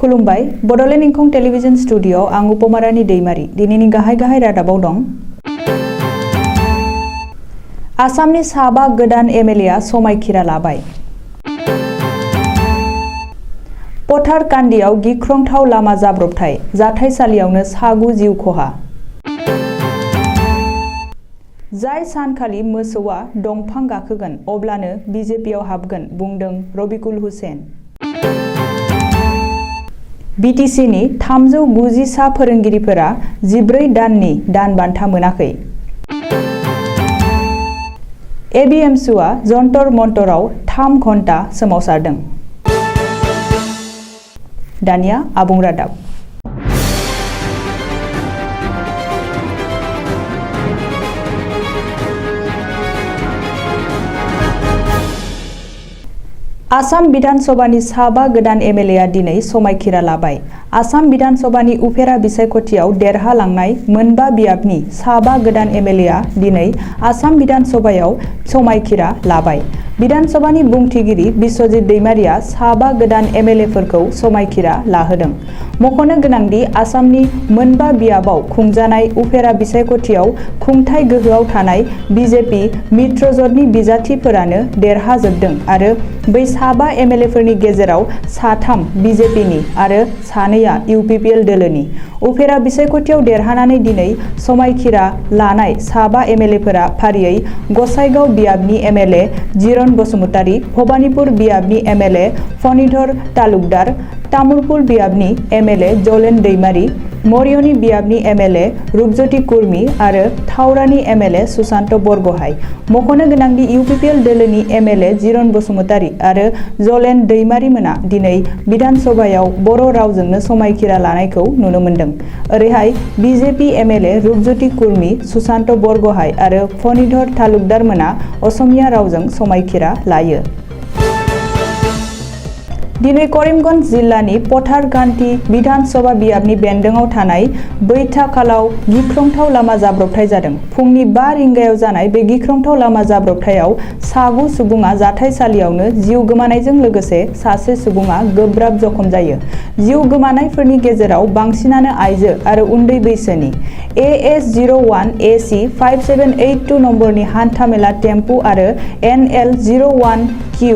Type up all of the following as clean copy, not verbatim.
खुलुमबाय Bodoland इंखं television studio आं उपमारानि दैमारी दिनैनि गाहाय रादाबाव दं। आसामनि साबा गोदान एमएलएआ समायखिरा लाबाय। पथारकान्दियाव गिख्रंथाव लामा जाब्रबथाय जाथायसालियावनो सागु जिउ खहा। जाय सानखालि मोसौआ दंफां गाखोगोन अब्लानो बिजेपिआव हाबगोन बुंदों रबिकुल हुसेन। बिटिसिनि 390 सा फोरोंगिरिफोरा 14 दाननि दान बान्था मोनाखै। एबिएमसुआ जन्तर मन्तराव 3 घन्टा सोमावसारदों। दानिया आबुं रादाब। आसाम विधानसभानि साबा गोदान एमएलएआ दिनै समायखिरा लाबाय। आसाम विधानसभानि उफेरा बिसायख'थियाव देरहालांनाय मोनबा बियाबनि साबा गोदान एमएलएआ दिनै आसाम विधानसभायाव समायखिरा लाबाय। विधानसभानि बुंथिगिरि बिश्वजित दैमारिया साबा गोदान एमएलएफोरखौ समायखिरा लाहोदों। मख'नो गोनांदि आसामनि मोनबा बियाबाव खुंजानाय उफेरा बिसायख'थियाव खुंथाय गोहोआव थानाय बिजेपि मित्रजोंटनि बिजाथिफोरानो देरहाजोबदों आरो बै साबा एमएलएफोरनि गेजेराव 3 बिजेपिनि आरो 2 इउपिपिएल दोलोनि। उफेरा बिसायख'थियाव देरहानानै दिनै समायखिरा लानाय साबा एमएलएफोरा फारियै गसाइगाव बियाबनि एमएलए जिरन बसुमतारी, भबानिपुर बियाबनि एमएलए फणिधर तालुकदार, तामुलपुर बियाबनि एमएलए जलेन दैमारी, मरियनी बियाबनि एमएलए रूपज्योति कुर्मी आरो थावरानि एमएलए सुशांत बरगहाय। मख'नो गोनांदि इउपिपिएल दोलोनि एमएलए जिरन बसुमतारी आरो जलेन दैमारीमोना दिनै विधानसभायाव बर' रावजोंनो समायखिरा लानायखौ नुनो मोन्दों। ओरैहाय बिजेपि एमएलए रूपज्योति कुर्मी, सुशांत बरगहाय आरो फणिधर तालुकदार मोना असमिया रावजों समायखिरा लायो। दिनै करिमगंज जिल्लानि पथारकान्दी विधानसभा बियाबनि बेन्दोङाव थानाय बैथाखालाव गिख्रंथाव लामा जाब्रबथाय जादों। फुंनि 5 रिंगायाव जानाय बे गिख्रंथाव लामा जाब्रबथायाव सागु सुबुङा जाथायसालियावनो जिउ गोमानायजों लोगोसे सासे सुबुङा गोब्राब जखम जायो। जिउ गोमानायफोरनि गेजेराव बांसिनानो आइजो आरो उन्दै बैसोनि। AS01 AC 5782 नम्बरनि हान्थामेला टेम्पु आरो NL 01 Q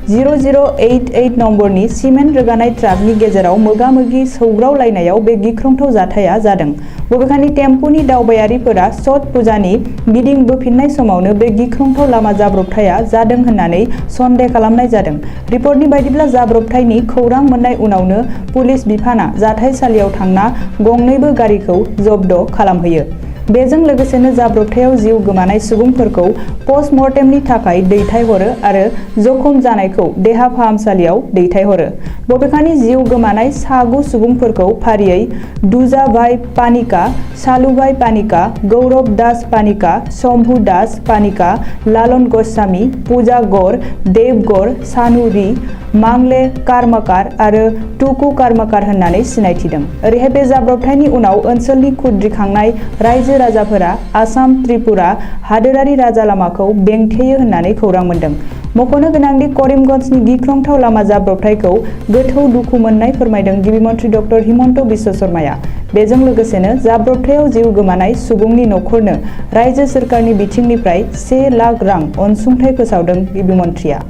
0088 नम्बरनि सिमेन्ट रोगानाय ट्राकनि गेजेराव मोगा-मोगि सौग्रावलायनायाव बे गिख्रंथाव जाथाया जादों। बबेखानि टेम्पुनि दावबायारिफोरा छठ पुजानि गिदिंबोफिननाय समावनो बे गिख्रंथाव लामा जाब्रबथाया जादों होननानै सन्देह खालामनाय जादों। रिपर्टनि बायदिब्ला जाब्रबथायनि खौरां मोननाय उनावनो पुलिस बिफाना जाथायसालियाव थांना गंनैबो गारिखौ जब्द खालामहैयो। बेजों लोगोसेनो जाब्रबथायाव जिउ गोमानाय सुबुंफोरखौ पस्टमर्टेमनि थाखाय दैथायहरो आरो जखम जानायखौ देहा फाहामसालियाव दैथायहरो। बबेखानि जिउ गोमानाय सागु सुबुंफोरखौ फारियै दुजाभाई पानिका, सालुभाई पानिका, गौरव दास पानिका, शम्भु दास पानिका, लालन गोस्वामी, पूजा गौर, देव गौर, सानु री, मांगले कार्मकार आरो टुकु कार्मकार होननानै सिनायथिदों। ओरैहाय बे जाब्रबथायनि उनाव ओनसोलनि खुद्रिखांनाय रायजो राजाफोरा आसाम त्रिपुरा हादोरारि राजा लामाखौ बेंथेयो होननानै खौरां मोन्दों। मख'नो गोनांदि करिमगंजनि गिख्रंथाव लामा जाब्रबथायखौ गोथौ दुखु मोननाय फोरमायदों गिबि मन्थ्रि डक्टर हिमन्त बिश्व शर्माया। बेजों लोगोसेनो जाब्रबथायाव जिउ गोमानाय सुबुंनि न'खरनो रायजो सोरखारनि बिथिंनिफ्राय 1 लाख रां अनसुंथाइ फोसावदों गिबि मन्थ्रिया।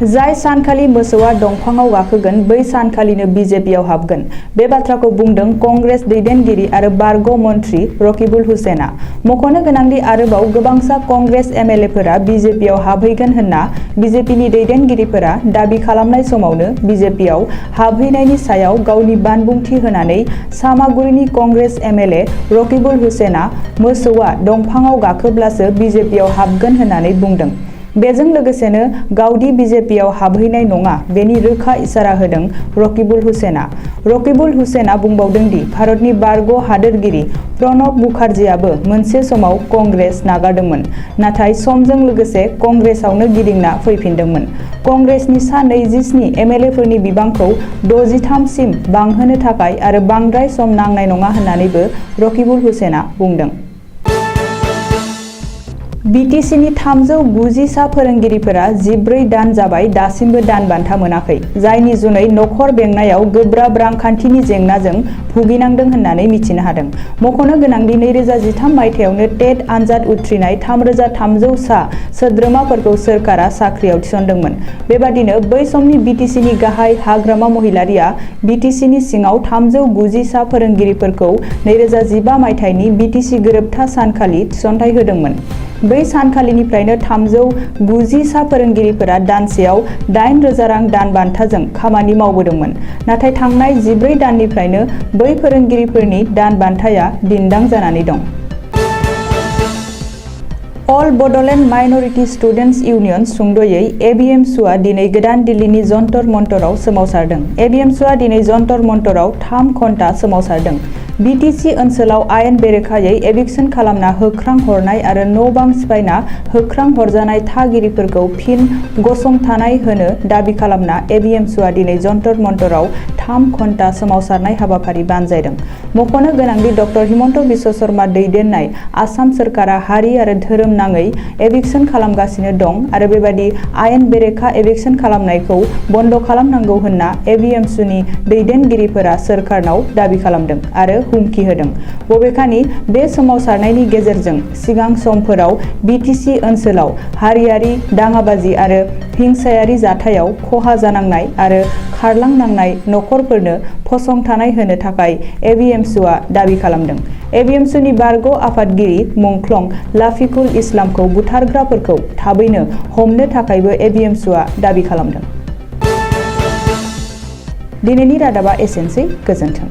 जाय सानखालि मोसौआ दंफाङाव गाखोगोन बै सानखालिनो बिजेपिआव हाबगोन। बे बाथ्राखौ बुंदों कंग्रेस दैदेनगिरि आरो बारग' मन्थ्रि रकिबुल हुसेना। मख'नो गोनांदि आरोबाव गोबांसा कंग्रेस एमएलएफोरा बिजेपिआव हाबहैगोन होनना बिजेपिनि दैदेनगिरिफोरा दाबि खालामनाय समावनो बिजेपिआव हाबहैनायनि सायाव गावनि बानबुंथि होनानै सामागुरिनि कंग्रेस एमएलए रकिबुल हुसेना मोसौआ दंफाङाव गाखोब्लासो बिजेपिआव हाबगोन होननानै बुंदों। बेजों लोगोसेनो गावदि बिजेपिआव हाबहैनाय नङा बेनि रोखा इसारा होदों रकिबुल हुसेना। रकिबुल हुसेना बुंबावदों दि भारतनि बारग' हादोरगिरि प्रणब मुखार्जीआबो मोनसे समाव कंग्रेस नागारदोंमोन, नाथाय समजों लोगोसे कंग्रेसआवनो गिदिंना फैफिनदोंमोन। कंग्रेसनि सा 27 एमएलएफोरनि बिबांखौ 63 सिम बांहोनो थाखाय आरो बांद्राय सम नांनाय नङा होननानैबो रकिबुल हुसेना बुंदों। बिटिसिनि 390 सा फोरोंगिरिफोरा 14 दान जाबाय दासिमबो दान बान्था मोनाखै, जायनि जुनै नखर बेंनायाव गोब्राब रांखान्थिनि जेंनाजों भुगिनांदों होननानै मिथिनो हादों। मख'नो गोनांदि 2013 मायथाइयावनो टेट आनजाद उथ्रिनाय 3300 सा सोद्रोमाफोरखौ सोरखारा साख्रियाव थिसनदोंमोन। बेबादिनो बै समनि बिटिसिनि गाहाय हाग्रामा महिलारिया बिटिसिनि सिङाव 390 सा फोरोंगिरिफोरखौ 2015 मायथाइनि बिटिसि गोरोबथा सानखालि थिसनथाइ होदोंमोन। बै सानखालिनिफ्रायनो 390 सा फोरोंगिरिफोरा दानसेयाव 8,000 रां दान बान्थाजों खामानि मावबोदोंमोन। नाथाय थांनाय 14 दाननिफ्रायनो बै फोरोंगिरिफोरनि दान बान्थाया दिन्दां जानानै दं। अल बड'लेण्ड माइन'रिटि स्टुडेन्टस इउनियन सुंद'यै एबिएमसुआ दिनै गोदान दिल्लीनि जन्तर मन्तराव सोमावसारदों। एबिएमसुआ दिनै जन्तर मन्तराव 3 घन्टा सोमावसारदों। बिटिसि ओनसोलाव आयेन बेरेखायै एभिक्सन खालामना होख्रां हरनाय आरो न'-बां सिफायना होख्रां हरजानाय थागिरिफोरखौ फिन गसंथानाय होनो दाबि खालामना एबिएमसुआ दिनै जन्तर मन्तराव 3 घन्टा सोमावसारनाय हाबाफारि बानजायदों। मख'नो गोनांदि ड. हिमन्त बिश्व शर्मा दैदेननाय आसाम सोरखारा हारि आरो धोरोम नाङै एभिक्सन खालामगासिनो दं आरो बेबादि आयेन बेरेखा एभिक्सन खालामनायखौ बन्द खालामनांगौ होनना एबिएमसुनि दैदेनगिरिफोरा सोरखारनाव दाबि खालामदों आरो हुमखि होदों। बबेखानि बे सोमावसारनायनि गेजेरजों सिगां समफोराव बिटिसि ओनसोलाव हारियारि दाङाबाजि आरो हिंसायारि जाथायाव खहा जानांनाय आरो खारलांनांनाय नखरफोरनो फसंथानाय होनो थाखाय एबिएमसुआ दाबि खालामदों। एबिएमसुनि बारग' आफादगिरि मुंख्लं लाफिकुल इस्लामखौ बुथारग्राफोरखौ थाबैनो हमनो थाखायबो एबिएमसुआ दाबि खालामदों। दिनैनि रादाबा एसेनोसै, गोजोन्थों।